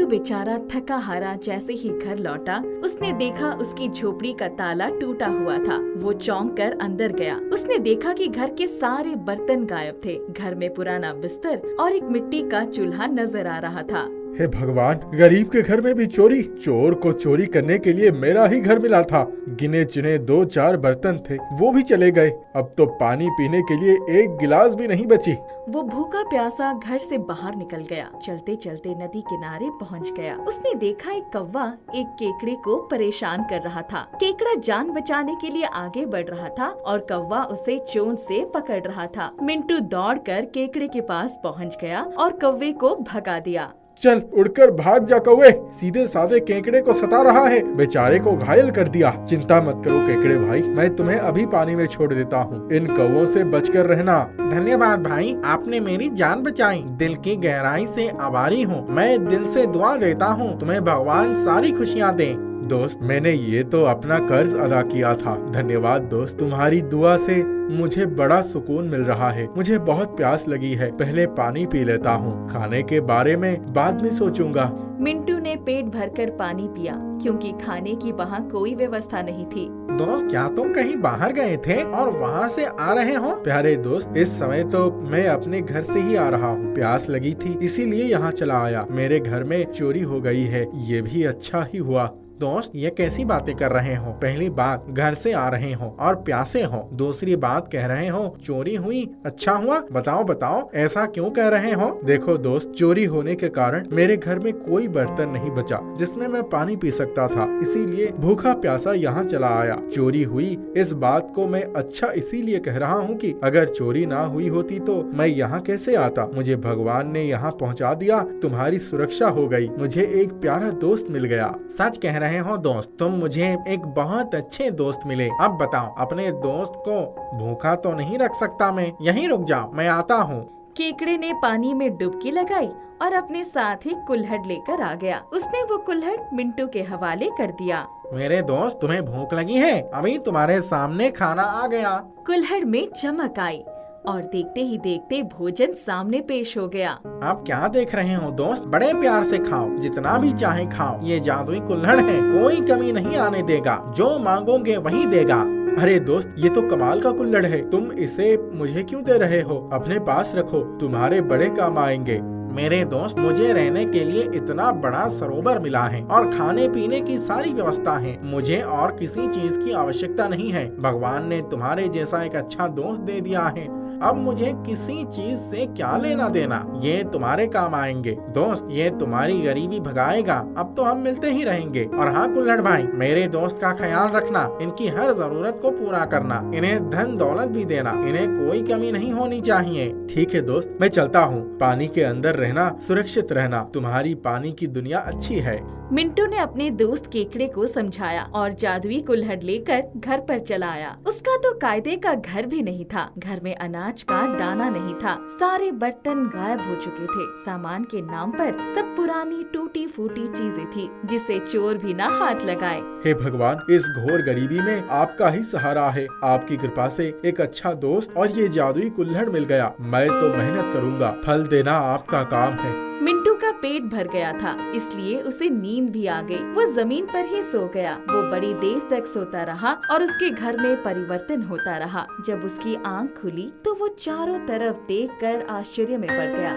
मिंटू बेचारा थका हारा जैसे ही घर लौटा, उसने देखा उसकी झोपड़ी का ताला टूटा हुआ था। वो चौंक कर अंदर गया। उसने देखा कि घर के सारे बर्तन गायब थे। घर में पुराना बिस्तर और एक मिट्टी का चूल्हा नजर आ रहा था। हे भगवान, गरीब के घर में भी चोरी। चोर को चोरी करने के लिए मेरा ही घर मिला था। गिने चुने 2-4 बर्तन थे, वो भी चले गए। अब तो पानी पीने के लिए एक गिलास भी नहीं बची। वो भूखा प्यासा घर से बाहर निकल गया। चलते चलते नदी किनारे पहुंच गया। उसने देखा एक कौवा एक केकड़े को परेशान कर रहा था। केकड़ा जान बचाने के लिए आगे बढ़ रहा था और कौवा उसे चोंच से पकड़ रहा था। मिंटू दौड़कर केकड़े के पास पहुंच गया और कौवे को भगा दिया। चल उड़कर भाग जा कौवे, सीधे साधे केकड़े को सता रहा है, बेचारे को घायल कर दिया। चिंता मत करो केकड़े भाई, मैं तुम्हें अभी पानी में छोड़ देता हूँ। इन कौवों से बचकर रहना। धन्यवाद भाई, आपने मेरी जान बचाई। दिल की गहराई से आभारी हूँ। मैं दिल से दुआ देता हूँ तुम्हें भगवान सारी खुशियाँ दे। दोस्त, मैंने ये तो अपना कर्ज अदा किया था। धन्यवाद दोस्त, तुम्हारी दुआ से मुझे बड़ा सुकून मिल रहा है। मुझे बहुत प्यास लगी है, पहले पानी पी लेता हूँ। खाने के बारे में बाद में सोचूंगा। मिंटू ने पेट भरकर पानी पिया, क्योंकि खाने की वहाँ कोई व्यवस्था नहीं थी। दोस्त, क्या तुम कहीं बाहर गए थे और वहाँ से आ रहे हो? प्यारे दोस्त, इस समय तो मैं अपने घर से ही आ रहा हूँ। प्यास लगी थी इसीलिए यहाँ चला आया। मेरे घर में चोरी हो गई है, ये भी अच्छा ही हुआ। दोस्त, ये कैसी बातें कर रहे हो? पहली बात घर से आ रहे हो और प्यासे हो, दूसरी बात कह रहे हो चोरी हुई। अच्छा हुआ? बताओ बताओ, ऐसा क्यों कह रहे हो? देखो दोस्त, चोरी होने के कारण मेरे घर में कोई बर्तन नहीं बचा जिसमें मैं पानी पी सकता था, इसीलिए भूखा प्यासा यहाँ चला आया। चोरी हुई इस बात को मैं अच्छा इसीलिए कह रहा हूँ कि अगर चोरी ना हुई होती तो मैं यहाँ कैसे आता। मुझे भगवान ने यहाँ पहुँचा दिया, तुम्हारी सुरक्षा हो गई, मुझे एक प्यारा दोस्त मिल गया। सच कह रहे हो दोस्त, तुम मुझे एक बहुत अच्छे दोस्त मिले। अब बताओ, अपने दोस्त को भूखा तो नहीं रख सकता मैं। यहीं रुक जाओ, मैं आता हूँ। केकड़े ने पानी में डुबकी लगाई और अपने साथ ही कुल्हड़ लेकर आ गया। उसने वो कुल्हड़ मिंटू के हवाले कर दिया। मेरे दोस्त, तुम्हें भूख लगी है? अभी तुम्हारे सामने खाना आ गया। कुल्हड़ में चमक आई और देखते ही देखते भोजन सामने पेश हो गया। आप क्या देख रहे हो दोस्त? बड़े प्यार से खाओ, जितना भी चाहे खाओ। ये जादुई कुल्हड़ है, कोई कमी नहीं आने देगा। जो मांगोगे वही देगा। अरे दोस्त, ये तो कमाल का कुल्हड़ है। तुम इसे मुझे क्यों दे रहे हो? अपने पास रखो, तुम्हारे बड़े काम आएंगे। मेरे दोस्त, मुझे रहने के लिए इतना बड़ा सरोवर मिला है और खाने पीने की सारी व्यवस्था है। मुझे और किसी चीज की आवश्यकता नहीं है। भगवान ने तुम्हारे जैसा एक अच्छा दोस्त दे दिया है। अब मुझे किसी चीज से क्या लेना देना। ये तुम्हारे काम आएंगे दोस्त, ये तुम्हारी गरीबी भगाएगा। अब तो हम मिलते ही रहेंगे। और हाँ कुल्हड़ भाई, मेरे दोस्त का ख्याल रखना, इनकी हर जरूरत को पूरा करना, इन्हें धन दौलत भी देना, इन्हें कोई कमी नहीं होनी चाहिए। ठीक है दोस्त, मैं चलता हूँ। पानी के अंदर रहना, सुरक्षित रहना। तुम्हारी पानी की दुनिया अच्छी है। मिंटू ने अपने दोस्त केकड़े को समझाया और जादुई कुल्हड़ लेकर घर पर चला आया। उसका तो कायदे का घर भी नहीं था। घर में अनाज का दाना नहीं था। सारे बर्तन गायब हो चुके थे। सामान के नाम पर सब पुरानी टूटी फूटी चीजें थी, जिसे चोर भी ना हाथ लगाए। हे भगवान, इस घोर गरीबी में आपका ही सहारा है। आपकी कृपा से एक अच्छा दोस्त और ये जादुई कुल्हड़ मिल गया। मैं तो मेहनत करूँगा, फल देना आपका काम है। मिंटू का पेट भर गया था, इसलिए उसे नींद भी आ गई। वो जमीन पर ही सो गया। वो बड़ी देर तक सोता रहा और उसके घर में परिवर्तन होता रहा। जब उसकी आंख खुली तो वो चारों तरफ देखकर आश्चर्य में पड़ गया।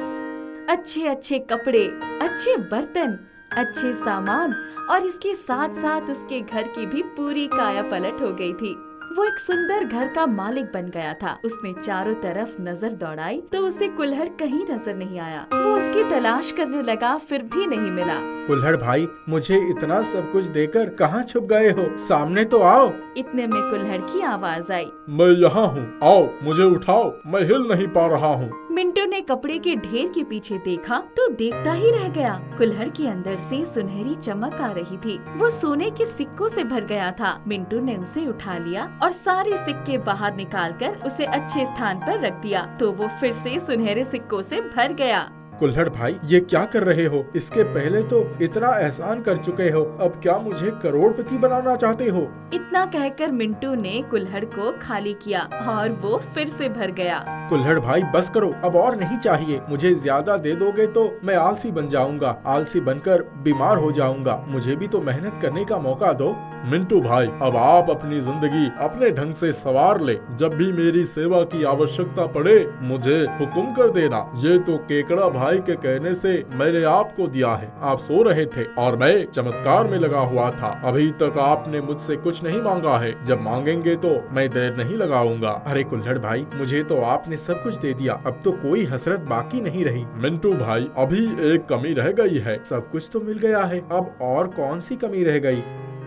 अच्छे अच्छे कपड़े, अच्छे बर्तन, अच्छे सामान और इसके साथ साथ उसके घर की भी पूरी काया पलट हो गई थी। वो एक सुंदर घर का मालिक बन गया था। उसने चारों तरफ नजर दौड़ाई तो उसे कुल्हड़ कहीं नजर नहीं आया। वो उसकी तलाश करने लगा, फिर भी नहीं मिला। कुल्हड़ भाई, मुझे इतना सब कुछ देकर कहाँ छुप गए हो? सामने तो आओ। इतने में कुल्हड़ की आवाज आई। मैं यहाँ हूँ, आओ मुझे उठाओ, मैं हिल नहीं पा रहा हूँ। मिंटू ने कपड़े के ढेर के पीछे देखा तो देखता ही रह गया। कुल्हड़ के अंदर से सुनहरी चमक आ रही थी। वो सोने के सिक्कों से भर गया था। मिंटू ने उसे उठा लिया और सारे सिक्के बाहर निकालकर उसे अच्छे स्थान पर रख दिया तो वो फिर से सुनहरे सिक्कों से भर गया। कुल्हड़ भाई, ये क्या कर रहे हो? इसके पहले तो इतना एहसान कर चुके हो, अब क्या मुझे करोड़पति बनाना चाहते हो? इतना कहकर मिंटू ने कुल्हड़ को खाली किया और वो फिर से भर गया। कुल्हड़ भाई बस करो, अब और नहीं चाहिए। मुझे ज्यादा दे दोगे तो मैं आलसी बन जाऊंगा, आलसी बनकर बीमार हो जाऊंगा। मुझे भी तो मेहनत करने का मौका दो। मिंटू भाई, अब आप अपनी जिंदगी अपने ढंग से संवार ले। जब भी मेरी सेवा की आवश्यकता पड़े मुझे हुक्म कर देना। ये तो केकड़ा भाई के कहने से मैंने आपको दिया है। आप सो रहे थे और मैं चमत्कार में लगा हुआ था। अभी तक आपने मुझसे कुछ नहीं मांगा है, जब मांगेंगे तो मैं देर नहीं लगाऊंगा। अरे कुल्हड़ भाई, मुझे तो आपने सब कुछ दे दिया, अब तो कोई हसरत बाकी नहीं रही। मिंटू भाई, अभी एक कमी रह गई है। सब कुछ तो मिल गया है, अब और कौन सी कमी रह गई?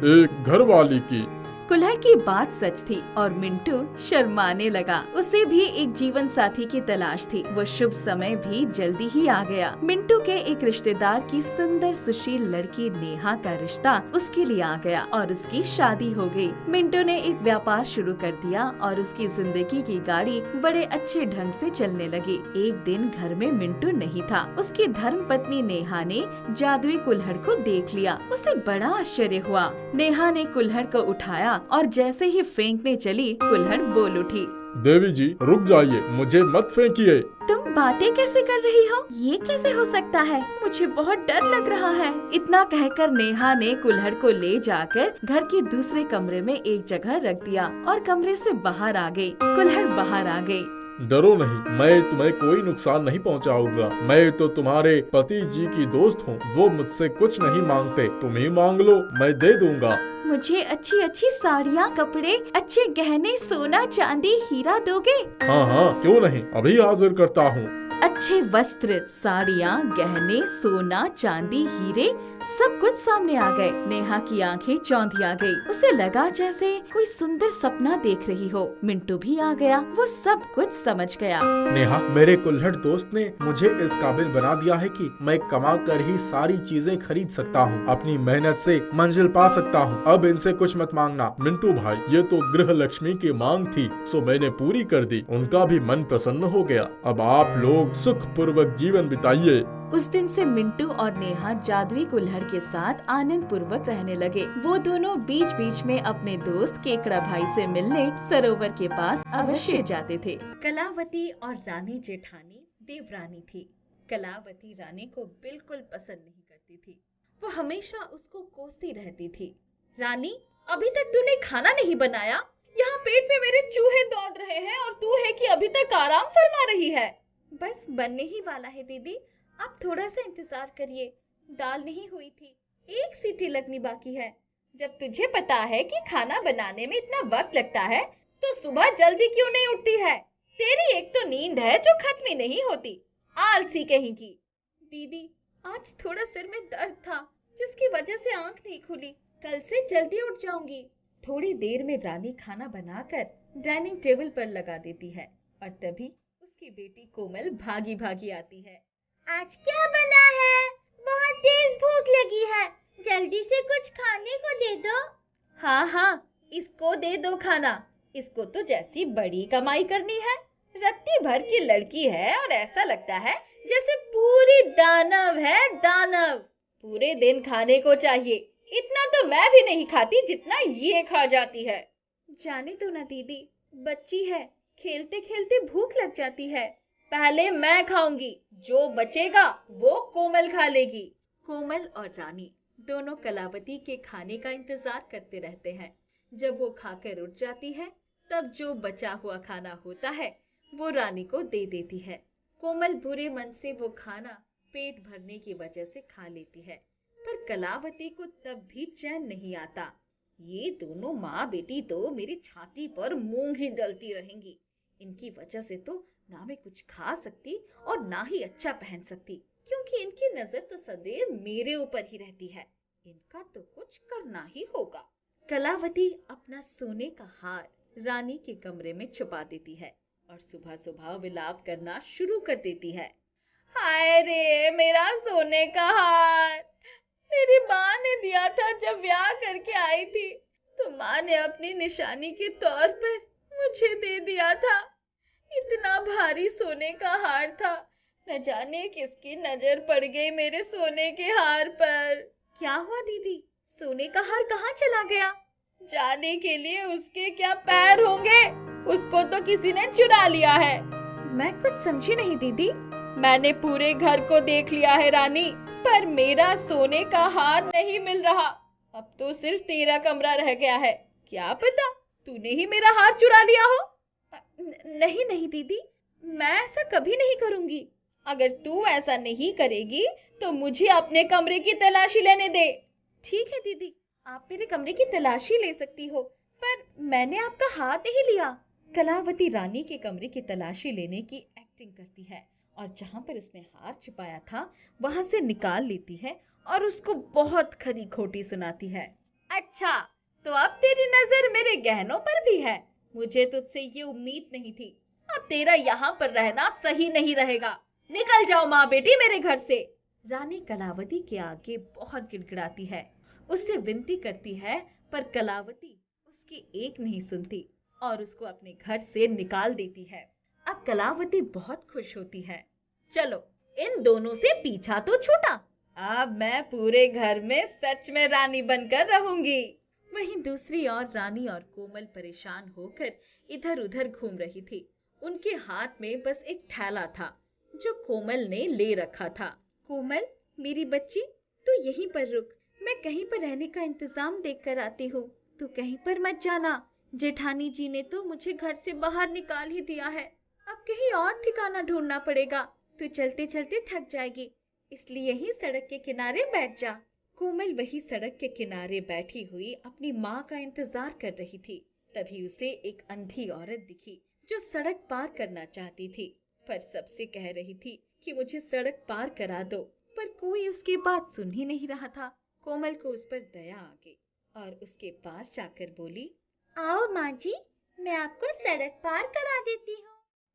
एक घर वाली की। कुल्हड़ की बात सच थी और मिंटू शर्माने लगा। उसे भी एक जीवन साथी की तलाश थी। वो शुभ समय भी जल्दी ही आ गया। मिंटू के एक रिश्तेदार की सुंदर सुशील लड़की नेहा का रिश्ता उसके लिए आ गया और उसकी शादी हो गई। मिंटू ने एक व्यापार शुरू कर दिया और उसकी जिंदगी की गाड़ी बड़े अच्छे ढंग से चलने लगी। एक दिन घर में मिंटू नहीं था। उसकी धर्म पत्नी नेहा ने जादुई कुल्हड़ को देख लिया। उसे बड़ा आश्चर्य हुआ। नेहा ने कुल्हड़ को उठाया और जैसे ही फेंकने चली, कुल्हड़ बोल उठी, देवी जी रुक जाइए, मुझे मत फेंकिए। तुम बातें कैसे कर रही हो? ये कैसे हो सकता है? मुझे बहुत डर लग रहा है। इतना कहकर नेहा ने कुल्हड़ को ले जाकर घर के दूसरे कमरे में एक जगह रख दिया और कमरे से बाहर आ गई। कुल्हड़ बाहर आ गई। डरो नहीं, मैं तुम्हें कोई नुकसान नहीं पहुंचाऊंगा। मैं तो तुम्हारे पति जी की दोस्त हूँ, वो मुझसे कुछ नहीं मांगते। तुम ही मांग लो, मैं दे दूंगा। मुझे अच्छी अच्छी साड़ियाँ, कपड़े, अच्छे गहने, सोना, चांदी, हीरा दोगे? हाँ हाँ, क्यों नहीं, अभी हाजिर करता हूँ। अच्छे वस्त्र, साड़ियाँ, गहने, सोना, चांदी, हीरे सब कुछ सामने आ गए। नेहा की आंखें चौंधी आ गई। उसे लगा जैसे कोई सुंदर सपना देख रही हो। मिंटू भी आ गया। वो सब कुछ समझ गया। नेहा, मेरे कुल्हड़ दोस्त ने मुझे इस काबिल बना दिया है कि मैं कमा कर ही सारी चीजें खरीद सकता हूँ, अपनी मेहनत से मंजिल पा सकता हूँ। अब इनसे कुछ मत मांगना। मिंटू भाई, ये तो गृह लक्ष्मी की मांग थी, सो मैंने पूरी कर दी। उनका भी मन प्रसन्न हो गया। अब आप लोग सुख पूर्वक जीवन बिताइए। उस दिन से मिंटू और नेहा जादुई कुल्हड़ के साथ आनंद पूर्वक रहने लगे। वो दोनों बीच बीच में अपने दोस्त केकड़ा भाई से मिलने सरोवर के पास अवश्य जाते थे। कलावती और रानी जेठानी देवरानी थी। कलावती रानी को बिल्कुल पसंद नहीं करती थी। वो हमेशा उसको कोसती रहती थी। रानी, अभी तक तूने खाना नहीं बनाया? यहाँ पेट में मेरे चूहे दौड़ रहे हैं और तू है कि अभी तक आराम फरमा रही है। बस बनने ही वाला है दीदी, आप थोड़ा सा इंतजार करिए। दाल नहीं हुई थी, एक सीटी लगनी बाकी है। जब तुझे पता है कि खाना बनाने में इतना वक्त लगता है तो सुबह जल्दी क्यों नहीं उठती है? तेरी एक तो नींद है जो खत्म ही नहीं होती, आलसी कहीं की। दीदी, आज थोड़ा सिर में दर्द था जिसकी वजह से आंख नहीं खुली। कल से जल्दी उठ जाऊंगी। थोड़ी देर में रानी खाना बनाकर डाइनिंग टेबल पर लगा देती है और तभी उसकी बेटी कोमल भागी भागी आती है। आज क्या बना है? बहुत तेज भूख लगी है, जल्दी से कुछ खाने को दे दो। हाँ हाँ, इसको दे दो खाना। इसको तो जैसी बड़ी कमाई करनी है। रत्ती भर की लड़की है और ऐसा लगता है जैसे पूरी दानव है, दानव। पूरे दिन खाने को चाहिए। इतना तो मैं भी नहीं खाती जितना ये खा जाती है। जाने दो ना दीदी, बच्ची है, खेलते खेलते भूख लग जाती है। पहले मैं खाऊंगी, जो बचेगा वो कोमल खा लेगी। कोमल और रानी दोनों कलावती के खाने का इंतजार करते रहते हैं। जब वो खाकर उठ जाती है तब जो बचा हुआ खाना होता है वो रानी को दे देती है। कोमल बुरे मन से वो खाना पेट भरने की वजह से खा लेती है, पर कलावती को तब भी चैन नहीं आता। ये दोनों माँ बेटी तो मेरी छाती पर मूंग ही दलती रहेंगी। इनकी वजह से तो ना मैं कुछ खा सकती और ना ही अच्छा पहन सकती, क्योंकि इनकी नजर तो सदैव मेरे ऊपर ही रहती है। इनका तो कुछ करना ही होगा। कलावती अपना सोने का हार रानी के कमरे में छुपा देती है और सुबह सुबह विलाप करना शुरू कर देती है। हाय रे, मेरा सोने का हार मेरी माँ ने दिया था जब ब्याह करके आई थी, तो माँ ने अपनी निशानी के तौर पर मुझे दे दिया था। इतना भारी सोने का हार था, न जाने किसकी नजर पड़ गई मेरे सोने के हार पर। क्या हुआ दीदी, सोने का हार कहाँ चला गया? जाने के लिए उसके क्या पैर होंगे, उसको तो किसी ने चुरा लिया है। मैं कुछ समझी नहीं दीदी। मैंने पूरे घर को देख लिया है रानी, पर मेरा सोने का हार नहीं मिल रहा। अब तो सिर्फ तेरा कमरा रह गया है। क्या पता तूने ही मेरा हार चुरा लिया हो। नहीं नहीं दीदी, मैं ऐसा कभी नहीं करूंगी। अगर तू ऐसा नहीं करेगी तो मुझे अपने कमरे की तलाशी लेने दे। ठीक है दीदी, आप मेरे कमरे की तलाशी ले सकती हो, पर मैंने आपका हार नहीं लिया। कलावती रानी के कमरे की तलाशी लेने की एक्टिंग करती है और जहाँ पर उसने हार छिपाया था वहां से निकाल लेती है और उसको बहुत खरी खोटी सुनाती है। अच्छा, तो अब तेरी नजर मेरे गहनों पर भी है। मुझे तुझसे ये उम्मीद नहीं थी। अब तेरा यहाँ पर रहना सही नहीं रहेगा। निकल जाओ माँ बेटी मेरे घर से। रानी कलावती के आगे बहुत गिड़गिड़ाती है, उससे विनती करती है, पर कलावती उसकी एक नहीं सुनती और उसको अपने घर से निकाल देती है। अब कलावती बहुत खुश होती है। चलो, इन दोनों से पीछा तो छूटा। अब मैं पूरे घर में सच में रानी बनकर रहूंगी। वहीं दूसरी ओर रानी और कोमल परेशान होकर इधर उधर घूम रही थी। उनके हाथ में बस एक थैला था जो कोमल ने ले रखा था। कोमल, मेरी बच्ची, तू यहीं पर रुक, मैं कहीं पर रहने का इंतजाम देख कर आती हूँ। तू कहीं पर मत जाना। जेठानी जी ने तो मुझे घर से बाहर निकाल ही दिया है। अब कहीं और ठिकाना ढूंढना पड़ेगा। तू चलते चलते थक जाएगी, इसलिए यहीं सड़क के किनारे बैठ जा। कोमल वही सड़क के किनारे बैठी हुई अपनी माँ का इंतजार कर रही थी। तभी उसे एक अंधी औरत दिखी जो सड़क पार करना चाहती थी, पर सबसे कह रही थी कि मुझे सड़क पार करा दो, पर कोई उसकी बात सुन ही नहीं रहा था। कोमल को उस पर दया आ गई और उसके पास जाकर बोली, आओ माँ जी, मैं आपको सड़क पार करा देती हूँ।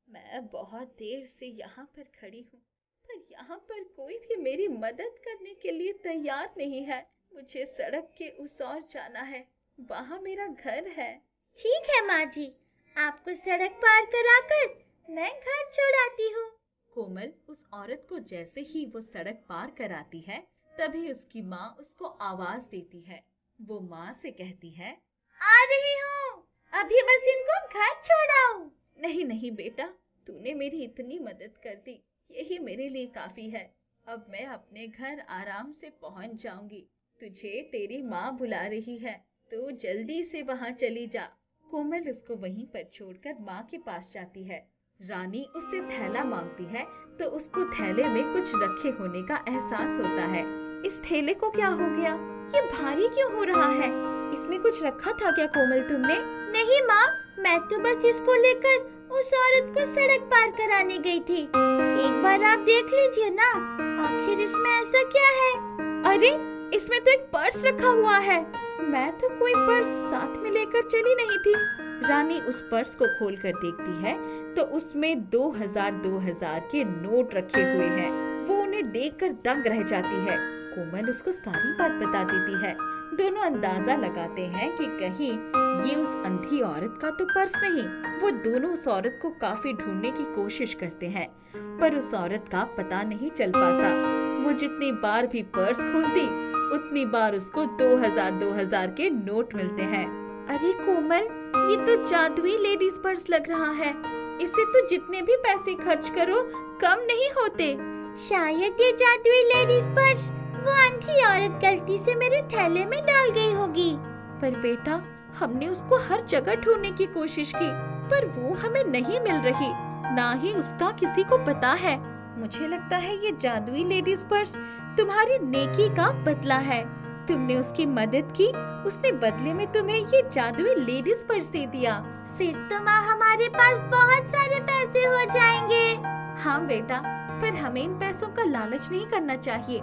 मैं बहुत देर से यहाँ पर खड़ी हूँ, पर यहाँ पर कोई भी मेरी मदद करने के लिए तैयार नहीं है। मुझे सड़क के उस ओर जाना है, वहाँ मेरा घर है। ठीक है माँ जी, आपको सड़क पार कराकर मैं घर छोड़ाती हूँ। कोमल उस औरत को जैसे ही वो सड़क पार कराती है, तभी उसकी माँ उसको आवाज देती है। वो माँ से कहती है, आ रही हूँ, अभी बस इनको घर छोड़ाऊं। नहीं नहीं बेटा, तूने मेरी इतनी मदद कर दी, यही मेरे लिए काफी है। अब मैं अपने घर आराम से पहुंच जाऊंगी। तुझे तेरी माँ बुला रही है, तो जल्दी से वहां चली जा। कोमल उसको वहीं पर छोड़कर माँ के पास जाती है। रानी उससे थैला मांगती है तो उसको थैले में कुछ रखे होने का एहसास होता है। इस थैले को क्या हो गया? ये भारी क्यों हो रहा है? इसमें कुछ रखा था क्या कोमल तुमने? नहीं माँ, मैं तो बस इसको लेकर उस औरत को सड़क पार कराने गई थी। एक बार आप देख लीजिए ना, आखिर इसमें ऐसा क्या है? अरे, इसमें तो एक पर्स रखा हुआ है। मैं तो कोई पर्स साथ में लेकर चली नहीं थी। रानी उस पर्स को खोलकर देखती है तो उसमें 2000 के नोट रखे हुए हैं। वो उन्हें देखकर दंग रह जाती है। कोमल उसको सारी बात बता देती है। दोनों अंदाजा लगाते हैं कि कहीं ये उस अंधी औरत का तो पर्स नहीं। वो दोनों उस औरत को काफी ढूंढने की कोशिश करते हैं, पर उस औरत का पता नहीं चल पाता। वो जितनी बार भी पर्स खोलती, उतनी बार उसको 2000 के नोट मिलते हैं। अरे कोमल, ये तो जादुई लेडीज पर्स लग रहा है। इससे तो जितने भी पैसे खर्च करो कम नहीं होते। शायद ये जादुई लेडीज पर्स वो अंधी औरत गलती से मेरे थैले में डाल गई होगी। पर बेटा, हमने उसको हर जगह ढूंढने की कोशिश की, पर वो हमें नहीं मिल रही, ना ही उसका किसी को पता है। मुझे लगता है ये जादुई लेडीज पर्स तुम्हारी नेकी का बदला है। तुमने उसकी मदद की, उसने बदले में तुम्हें ये जादुई लेडीज पर्स दे दिया। फिर तो माँ हमारे पास बहुत सारे पैसे हो जाएंगे। हाँ बेटा, पर हमें इन पैसों का लालच नहीं करना चाहिए।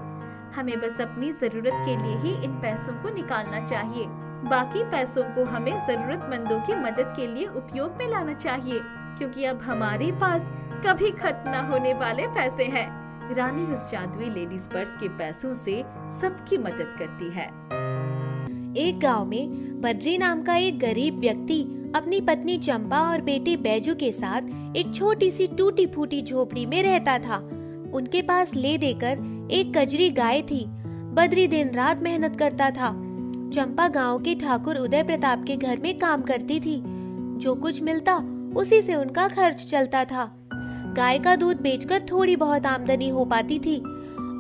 हमें बस अपनी जरूरत के लिए ही इन पैसों को निकालना चाहिए। बाकी पैसों को हमें जरूरतमंदों की मदद के लिए उपयोग में लाना चाहिए, क्योंकि अब हमारे पास कभी खत्म न होने वाले पैसे हैं। रानी उस जादुई लेडीज पर्स के पैसों से सबकी मदद करती है। एक गांव में बद्री नाम का एक गरीब व्यक्ति अपनी पत्नी चंपा और बेटे बैजू के साथ एक छोटी सी टूटी फूटी झोपड़ी में रहता था। उनके पास ले देकर एक कजरी गाय थी। बद्री दिन रात मेहनत करता था। चंपा गांव के ठाकुर उदय प्रताप के घर में काम करती थी। जो कुछ मिलता उसी से उनका खर्च चलता था। गाय का दूध बेचकर थोड़ी बहुत आमदनी हो पाती थी।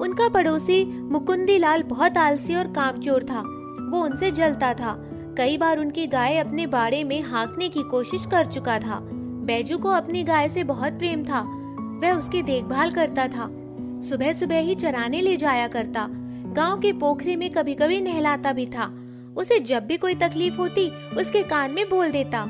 उनका पड़ोसी मुकुंदी लाल बहुत आलसी और कामचोर था। वो उनसे जलता था। कई बार उनकी गाय अपने बाड़े में हाँकने की कोशिश कर चुका था। बैजू को अपनी गाय से बहुत प्रेम था। वह उसकी देखभाल करता था। सुबह सुबह ही चराने ले जाया करता। गांव के पोखरे में कभी कभी नहलाता भी था। उसे जब भी कोई तकलीफ होती उसके कान में बोल देता।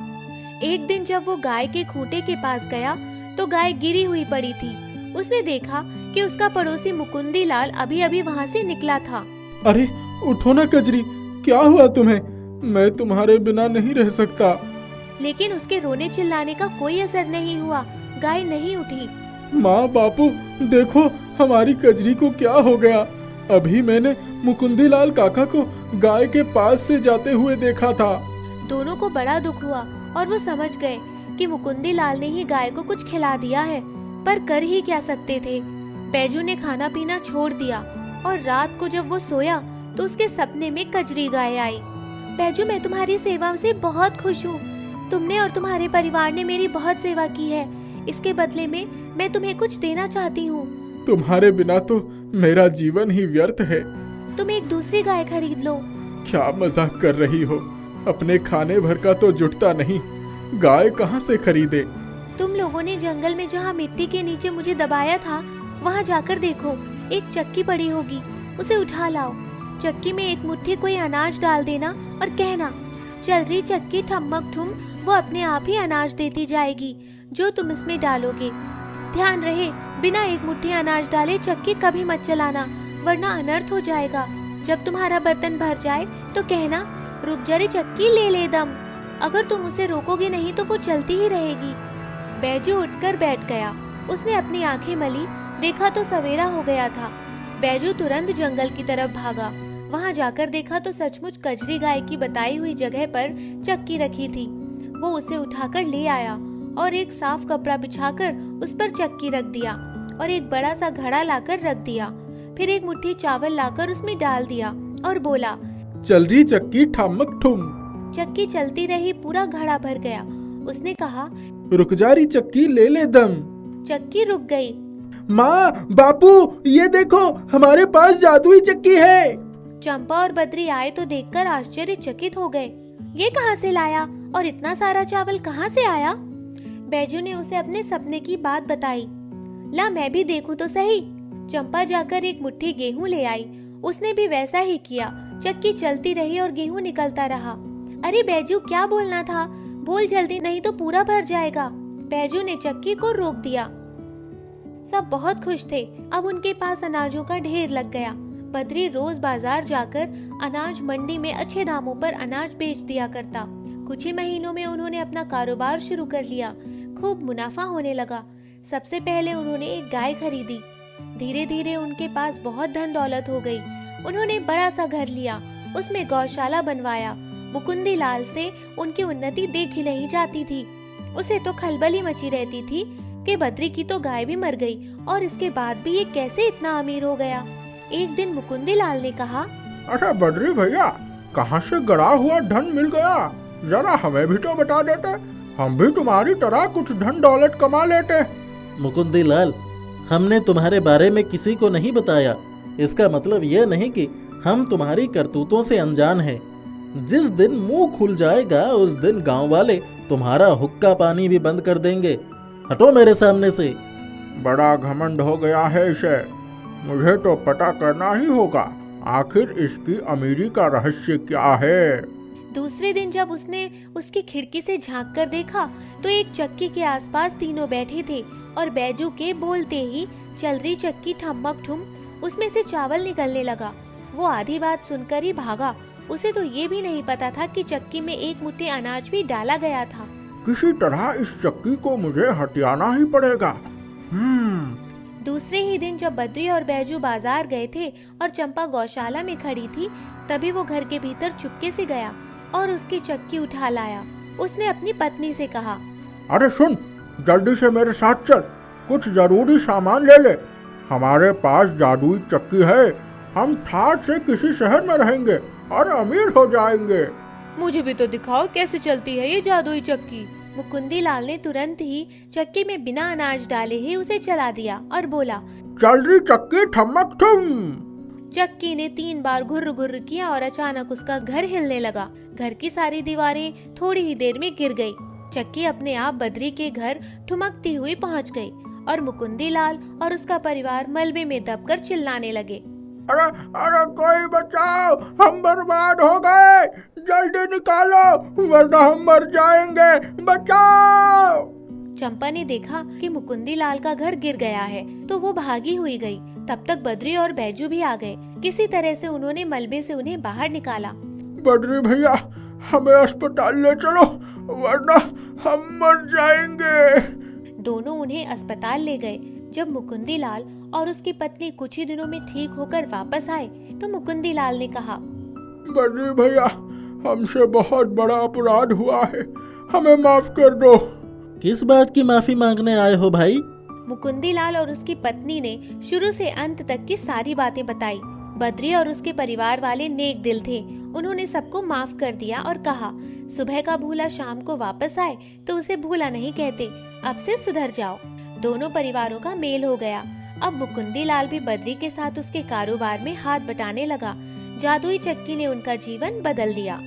एक दिन जब वो गाय के खूंटे के पास गया तो गाय गिरी हुई पड़ी थी। उसने देखा कि उसका पड़ोसी मुकुंदी लाल अभी अभी वहाँ से निकला था। अरे उठो ना कजरी, क्या हुआ तुम्हें? मैं तुम्हारे बिना नहीं रह सकता। लेकिन उसके रोने चिल्लाने का कोई असर नहीं हुआ। गाय नहीं उठी। माँ बापू देखो, हमारी कजरी को क्या हो गया। अभी मैंने मुकुंदी लाल काका को गाय के पास से जाते हुए देखा था। दोनों को बड़ा दुख हुआ और वो समझ गए कि मुकुंदी लाल ने ही गाय को कुछ खिला दिया है, पर कर ही क्या सकते थे। बैजू ने खाना पीना छोड़ दिया और रात को जब वो सोया तो उसके सपने में कजरी गाय आई। बैजू, मैं तुम्हारी सेवा से बहुत खुश हूँ। तुमने और तुम्हारे परिवार ने मेरी बहुत सेवा की है। इसके बदले में मैं तुम्हें कुछ देना चाहती हूँ। तुम्हारे बिना तो मेरा जीवन ही व्यर्थ है। तुम एक दूसरी गाय खरीद लो। क्या मजाक कर रही हो? अपने खाने भर का तो जुटता नहीं, गाय कहाँ से खरीदे? तुम लोगों ने जंगल में जहाँ मिट्टी के नीचे मुझे दबाया था वहाँ जाकर देखो, एक चक्की पड़ी होगी, उसे उठा लाओ। चक्की में एक मुट्ठी कोई अनाज डाल देना और कहना, चल रही चक्की ठमक ठुम, वो अपने आप ही अनाज देती जाएगी जो तुम इसमें डालोगे। ध्यान रहे, बिना एक मुट्ठी अनाज डाले चक्की कभी मत चलाना, वरना अनर्थ हो जाएगा। जब तुम्हारा बर्तन भर जाए तो कहना, रुक जा रे चक्की, ले ले दम। अगर तुम उसे रोकोगे नहीं तो वो चलती ही रहेगी। बैजू उठकर बैठ गया। उसने अपनी आंखें मली, देखा तो सवेरा हो गया था। बैजू तुरंत जंगल की तरफ भागा। वहां जाकर देखा तो सचमुच कजरी गाय की बताई हुई जगह पर चक्की रखी थी। वो उसे उठाकर ले आया और एक साफ कपड़ा बिछाकर उस पर चक्की रख दिया और एक बड़ा सा घड़ा लाकर रख दिया। फिर एक मुट्ठी चावल लाकर उसमें डाल दिया और बोला, चल रही चक्की ठमक ठुम। चक्की चलती रही, पूरा घड़ा भर गया। उसने कहा, रुक जा रही चक्की, ले ले दम। चक्की रुक गई। माँ बापू ये देखो, हमारे पास जादुई चक्की है। चंपा और बद्री आए तो देखकर आश्चर्यचकित हो गए। ये कहाँ से लाया और इतना सारा चावल कहाँ से आया? बैजू ने उसे अपने सपने की बात बताई। ला मैं भी देखूं तो सही। चंपा जाकर एक मुट्ठी गेहूं ले आई। उसने भी वैसा ही किया। चक्की चलती रही और गेहूं निकलता रहा। अरे बैजू, क्या बोलना था? बोल जल्दी, नहीं तो पूरा भर जाएगा। बैजू ने चक्की को रोक दिया। सब बहुत खुश थे। अब उनके पास अनाजों का ढेर लग गया। बद्री रोज बाजार जाकर अनाज मंडी में अच्छे दामों पर अनाज बेच दिया करता। कुछ ही महीनों में उन्होंने अपना कारोबार शुरू कर लिया। खूब मुनाफा होने लगा। सबसे पहले उन्होंने एक गाय खरीदी। धीरे धीरे उनके पास बहुत धन दौलत हो गई। उन्होंने बड़ा सा घर लिया, उसमें गौशाला बनवाया। मुकुंदी लाल से उनकी उन्नति देखी नहीं जाती थी। उसे तो खलबली मची रहती थी कि बद्री की तो गाय भी मर गई और इसके बाद भी ये कैसे इतना अमीर हो गया। एक दिन मुकुंदी लाल ने कहा, अरे बद्री भैया, कहाँ से गड़ा हुआ धन मिल गया? जरा हमें भी तो बता देते, हम भी तुम्हारी तरह कुछ धन दौलत कमा लेते। मुकुंदी लाल, हमने तुम्हारे बारे में किसी को नहीं बताया। इसका मतलब यह नहीं कि हम तुम्हारी करतूतों से अनजान हैं। जिस दिन मुंह खुल जाएगा उस दिन गांव वाले तुम्हारा हुक्का पानी भी बंद कर देंगे। हटो मेरे सामने से। बड़ा घमंड हो गया है इसे। मुझे तो पता करना ही होगा, आखिर इसकी अमीरी का रहस्य क्या है। दूसरे दिन जब उसने उसकी खिड़की से झांक कर देखा तो एक चक्की के आसपास तीनों बैठे थे और बैजू के बोलते ही चल रही चक्की ठमक ठुम, उसमें से चावल निकलने लगा। वो आधी बात सुनकर ही भागा। उसे तो ये भी नहीं पता था कि चक्की में एक मुट्ठी अनाज भी डाला गया था। किसी तरह इस चक्की को मुझे हटियाना ही पड़ेगा। दूसरे ही दिन जब बद्री और बैजू बाजार गए थे और चंपा गौशाला में खड़ी थी, तभी वो घर के भीतर चुपके से गया और उसकी चक्की उठा लाया। उसने अपनी पत्नी से कहा, अरे सुन, जल्दी से मेरे साथ चल, कुछ जरूरी सामान ले ले। हमारे पास जादुई चक्की है, हम ठाठ से किसी शहर में रहेंगे और अमीर हो जाएंगे। मुझे भी तो दिखाओ कैसे चलती है ये जादुई चक्की। मुकुंदी लाल ने तुरंत ही चक्की में बिना अनाज डाले ही उसे चला दिया और बोला, चल रही चक्की ठमक ठुम। चक्की ने 3 बार घुर्र घुर्र किया और अचानक उसका घर हिलने लगा। घर की सारी दीवारें थोड़ी ही देर में गिर गई। चक्की अपने आप बद्री के घर ठुमकती हुई पहुंच गई और मुकुंदी लाल और उसका परिवार मलबे में दबकर चिल्लाने लगे, अरे अरे कोई बचाओ, हम बर्बाद हो गए, जल्दी निकालो वरना हम मर जाएंगे, बचाओ। चंपा ने देखा कि मुकुंदी लाल का घर गिर गया है तो वो भागी हुई गई। तब तक बद्री और बैजू भी आ गए। किसी तरह से उन्होंने मलबे से उन्हें बाहर निकाला। बद्री भैया, हमें अस्पताल ले चलो वरना हम मर जाएंगे। दोनों उन्हें अस्पताल ले गए। जब मुकुंदी लाल और उसकी पत्नी कुछ ही दिनों में ठीक होकर वापस आए तो मुकुंदी लाल ने कहा, बद्री भैया, हमसे बहुत बड़ा अपराध हुआ है, हमें माफ कर दो। किस बात की माफी मांगने आए हो भाई? मुकुंदी लाल और उसकी पत्नी ने शुरू से अंत तक की सारी बातें बताई। बद्री और उसके परिवार वाले नेक दिल थे। उन्होंने सबको माफ कर दिया और कहा, सुबह का भूला शाम को वापस आए तो उसे भूला नहीं कहते, अब से सुधर जाओ। दोनों परिवारों का मेल हो गया। अब मुकुंदी लाल भी बद्री के साथ उसके कारोबार में हाथ बटाने लगा। जादुई चक्की ने उनका जीवन बदल दिया।